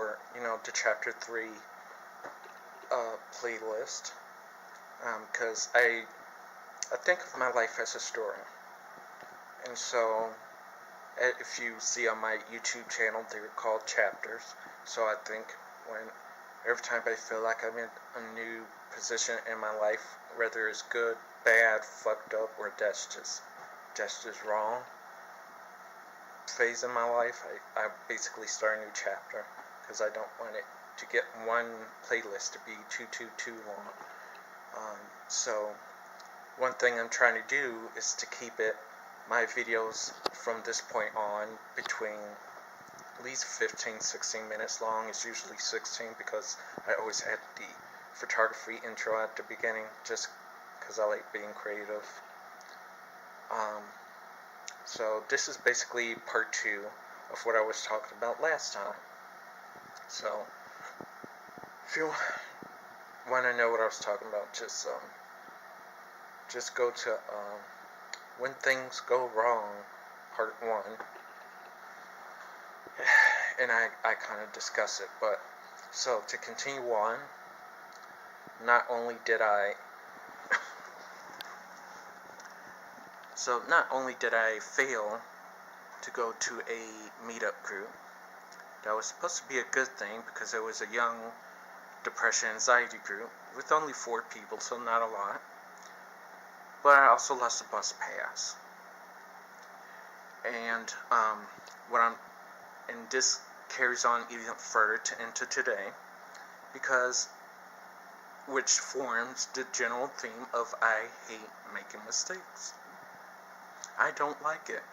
for, the Chapter 3 playlist, because I think of my life as a story. And so, if you see on my YouTube channel, they're called chapters. So I think every time I feel like I'm in a new position in my life, whether it's good, bad, fucked up, or that's just wrong phase in my life, I basically start a new chapter, because I don't want it to get one playlist to be too long. So one thing I'm trying to do is to keep my videos from this point on between at least 15-16 minutes long. It's usually 16 because I always add the photography intro at the beginning, just because I like being creative. So this is basically part 2 of what I was talking about last time. So if you want to know what I was talking about, just go to When Things Go Wrong, part 1, and I kind of discuss it. But so to continue on, not only did I fail to go to a meetup group. That was supposed to be a good thing because it was a young depression anxiety group with only 4 people, so not a lot. But I also lost a bus pass. And this carries on even further into today, because which forms the general theme of I hate making mistakes. I don't like it.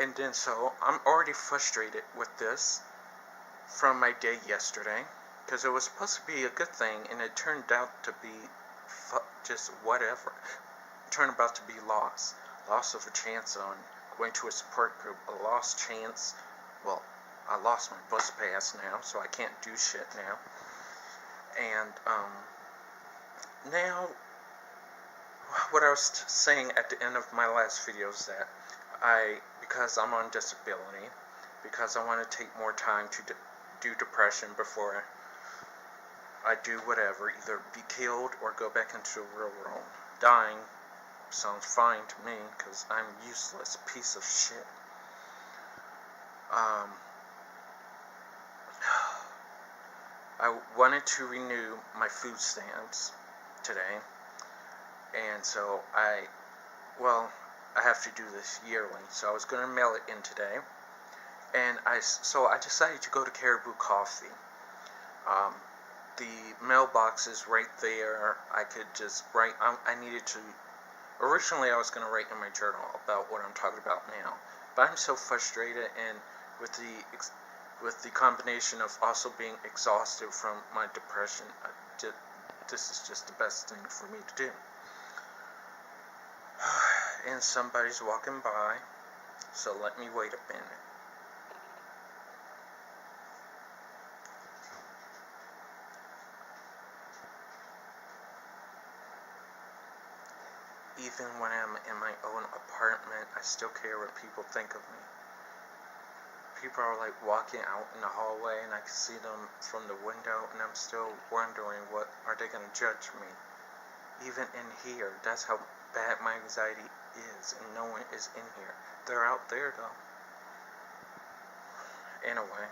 And then so I'm already frustrated with this from my day yesterday, because it was supposed to be a good thing, and it turned out to be just whatever. It turned out to be loss of a chance on going to a support group, a lost chance. Well, I lost my bus pass now, so I can't do shit now. And now, what I was saying at the end of my last video is that because I'm on disability, because I want to take more time to do depression before I do whatever, either be killed or go back into the real world. Dying sounds fine to me, because I'm a useless piece of shit. I wanted to renew my food stamps today, and so I have to do this yearly, so I was going to mail it in today, and I decided to go to Caribou Coffee. The mailbox is right there. I could just write. Originally I was going to write in my journal about what I'm talking about now, but I'm so frustrated, and with the combination of also being exhausted from my depression, this is just the best thing for me to do. And somebody's walking by, so let me wait a minute. Even when I'm in my own apartment, I still care what people think of me. People are like walking out in the hallway, and I can see them from the window, and I'm still wondering, what are they going to judge me? Even in here, that's how bad my anxiety is, and no one is in here. They're out there though. Anyway,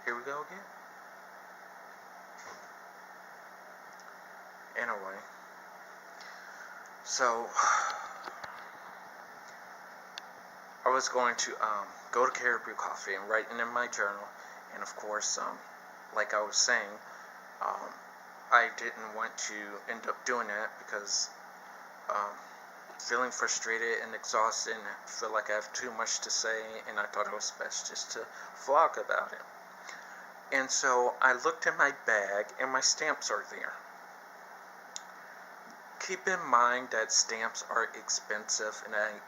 here we go again. Anyway, so I was going to go to Caribou Coffee and write in my journal, and of course, like I was saying, I didn't want to end up doing that because feeling frustrated and exhausted, and I feel like I have too much to say, and I thought it was best just to vlog about it. And so I looked in my bag, and my stamps are there. Keep in mind that stamps are expensive, and I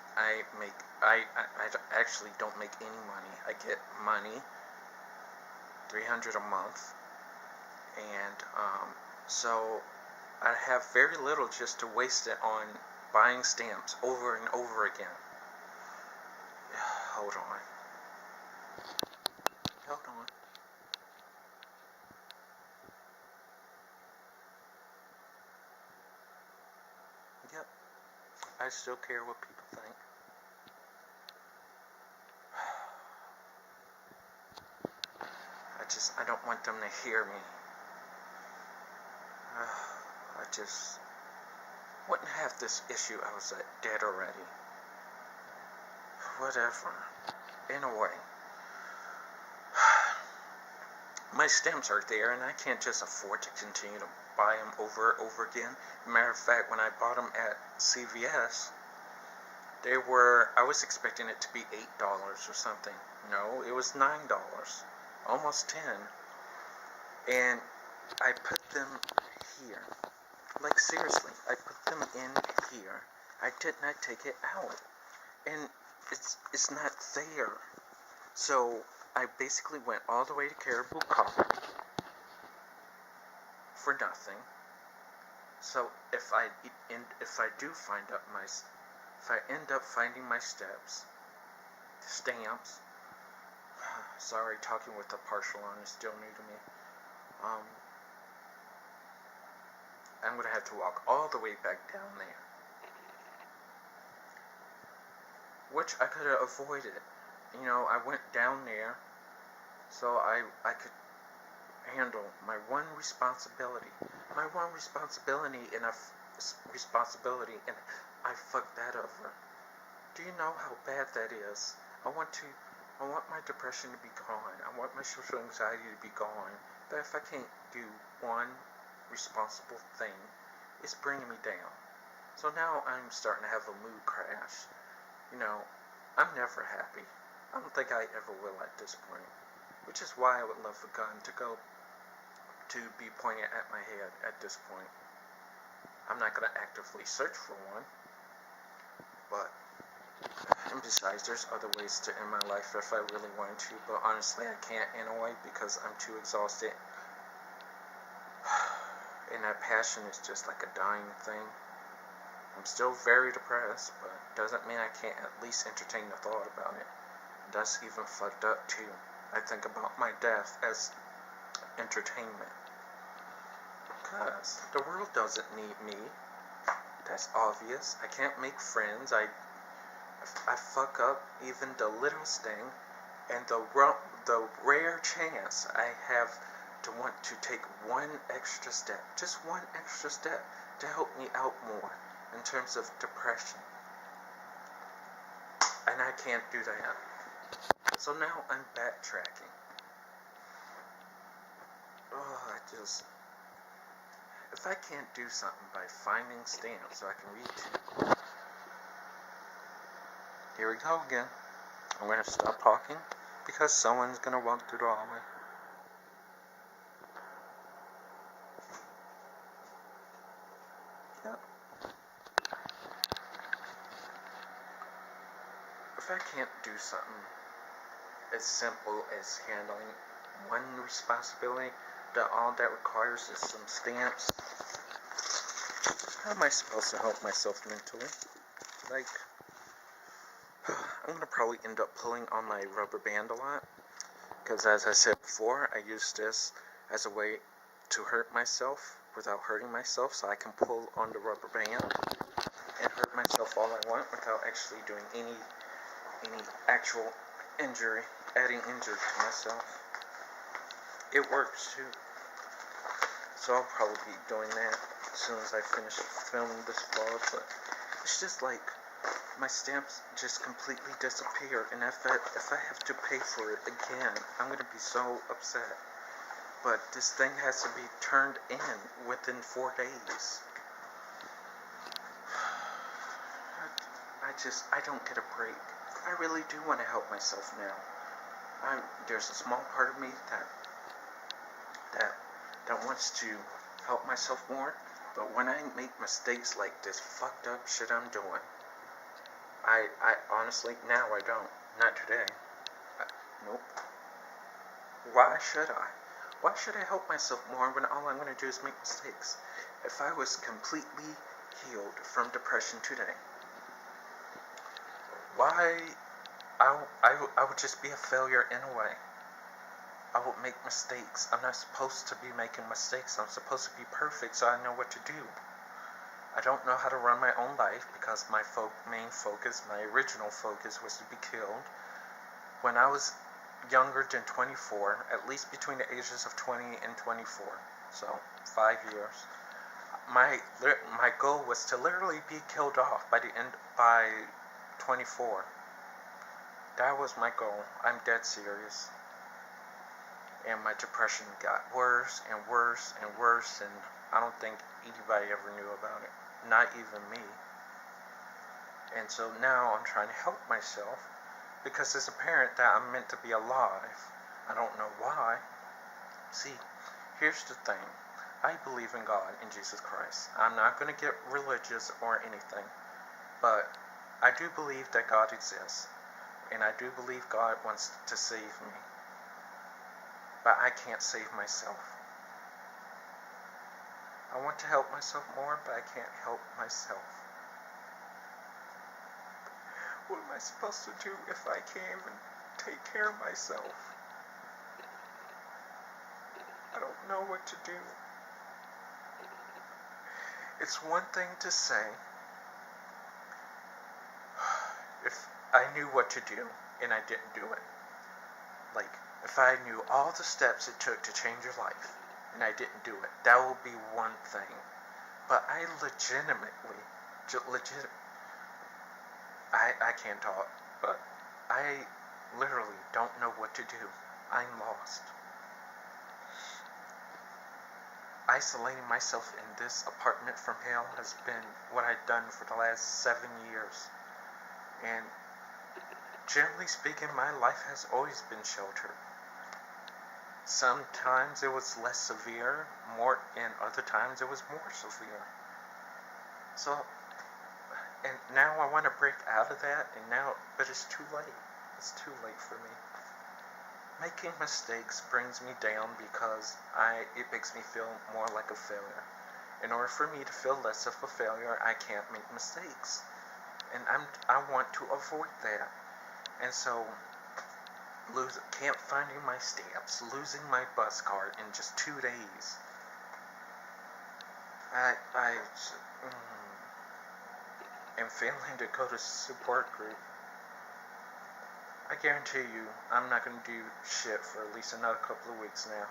actually don't make any money. I get money, $300 a month, and so I have very little just to waste it on buying stamps over and over again. Hold on. I still care what people think. I don't want them to hear me. I just wouldn't have this issue. I was dead already. Whatever. In a way. My stamps are there, and I can't just afford to continue to buy them over and over again. Matter of fact, when I bought them at CVS, I was expecting it to be $8 or something. No, it was $9. Almost 10. And I put them here. Like, seriously, I put them in here. I did not take it out. And it's not there. So I basically went all the way to Caribou Coffee for nothing. So if I end up finding my stamps, sorry, talking with a partial on is still new to me. I'm gonna have to walk all the way back down there, which I could have avoided. I went down there so I could handle my one responsibility, and I fucked that over. Do you know how bad that is? I want my depression to be gone. I want my social anxiety to be gone. But if I can't do one responsible thing, it's bringing me down. So now I'm starting to have a mood crash. I'm never happy. I don't think I ever will at this point. Which is why I would love a gun to be pointed at my head at this point. I'm not going to actively search for one. And besides, there's other ways to end my life if I really wanted to. But honestly, I can't anyway because I'm too exhausted. And that passion is just like a dying thing. I'm still very depressed, but doesn't mean I can't at least entertain the thought about it. That's even fucked up too. I think about my death as entertainment. Because the world doesn't need me. That's obvious. I can't make friends. I fuck up even the littlest thing, and the rare chance I have to want to take one extra step, just one extra step, to help me out more in terms of depression. And I can't do that. So now I'm backtracking. If I can't do something by finding stamps so I can read to, here we go again. I'm going to stop talking because someone's going to walk through the hallway. Yep. If I can't do something as simple as handling one responsibility, that all that requires is some stamps, how am I supposed to help myself mentally? Like, I'm going to probably end up pulling on my rubber band a lot, because as I said before, I use this as a way to hurt myself without hurting myself, so I can pull on the rubber band and hurt myself all I want without actually doing any actual injury, adding injury to myself. It works too. So I'll probably be doing that as soon as I finish filming this vlog, but it's just like my stamps just completely disappear, and if I have to pay for it again, I'm going to be so upset. But this thing has to be turned in within 4 days. I don't get a break. I really do want to help myself now. There's a small part of me that wants to help myself more, but when I make mistakes like this fucked up shit I'm doing, I honestly, now I don't. Not today. Nope. Why should I? Why should I help myself more when all I'm going to do is make mistakes? If I was completely healed from depression today, why? I would just be a failure in a way. I would make mistakes. I'm not supposed to be making mistakes. I'm supposed to be perfect so I know what to do. I don't know how to run my own life because my main focus, my original focus, was to be killed. When I was younger than 24, at least between the ages of 20 and 24, so 5 years, my goal was to literally be killed off by 24. That was my goal. I'm dead serious. And my depression got worse and worse and worse, and I don't think anybody ever knew about it. Not even me. And so now I'm trying to help myself, because as a parent that I'm meant to be alive. I don't know why. See, here's the thing. I believe in God, in Jesus Christ. I'm not going to get religious or anything, but I do believe that God exists, and I do believe God wants to save me, but I can't save myself. I want to help myself more, but I can't help myself. What am I supposed to do if I can't even take care of myself? I don't know what to do. It's one thing to say, if I knew what to do and I didn't do it. Like, if I knew all the steps it took to change your life and I didn't do it, that would be one thing. But I I can't talk, but I literally don't know what to do. I'm lost. Isolating myself in this apartment from hell has been what I've done for the last 7 years. And generally speaking, my life has always been sheltered. Sometimes it was less severe, and other times it was more severe. So, and now I want to break out of that, but it's too late. It's too late for me. Making mistakes brings me down because it makes me feel more like a failure. In order for me to feel less of a failure, I can't make mistakes. And I want to avoid that. And so, can't finding my stamps, losing my bus card in just 2 days. I am failing to go to support group. I guarantee you, I'm not going to do shit for at least another couple of weeks now.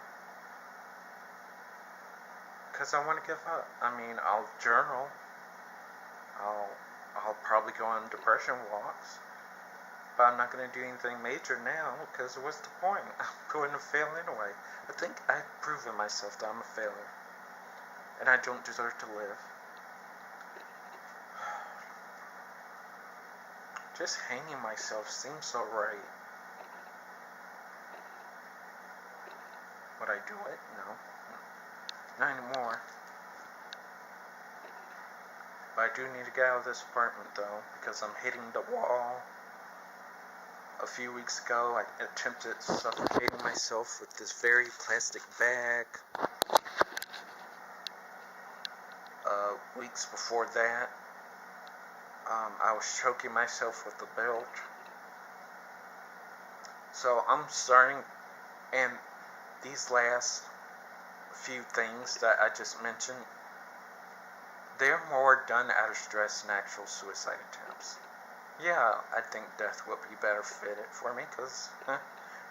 Because I want to give up. I mean, I'll journal. I'll probably go on depression walks. But I'm not going to do anything major now, because what's the point? I'm going to fail anyway. I think I've proven myself that I'm a failure. And I don't deserve to live. Just hanging myself seems so right. Would I do it? No. Not anymore. But I do need to get out of this apartment, though, because I'm hitting the wall. A few weeks ago, I attempted suffocating myself with this very plastic bag. Weeks before that, I was choking myself with a belt. So I'm starting, and these last few things that I just mentioned, they're more done out of stress than actual suicide attempts. Yeah, I think death would be better fitted for me, because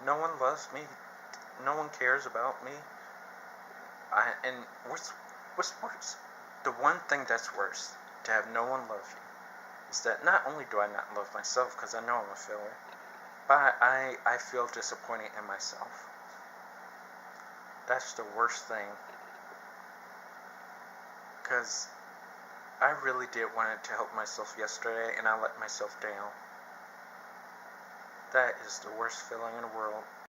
no one loves me, no one cares about me. And what's worse? The one thing that's worse, to have no one love you, is that not only do I not love myself, because I know I'm a failure, but I feel disappointed in myself. That's the worst thing, because I really did want to help myself yesterday, and I let myself down. That is the worst feeling in the world.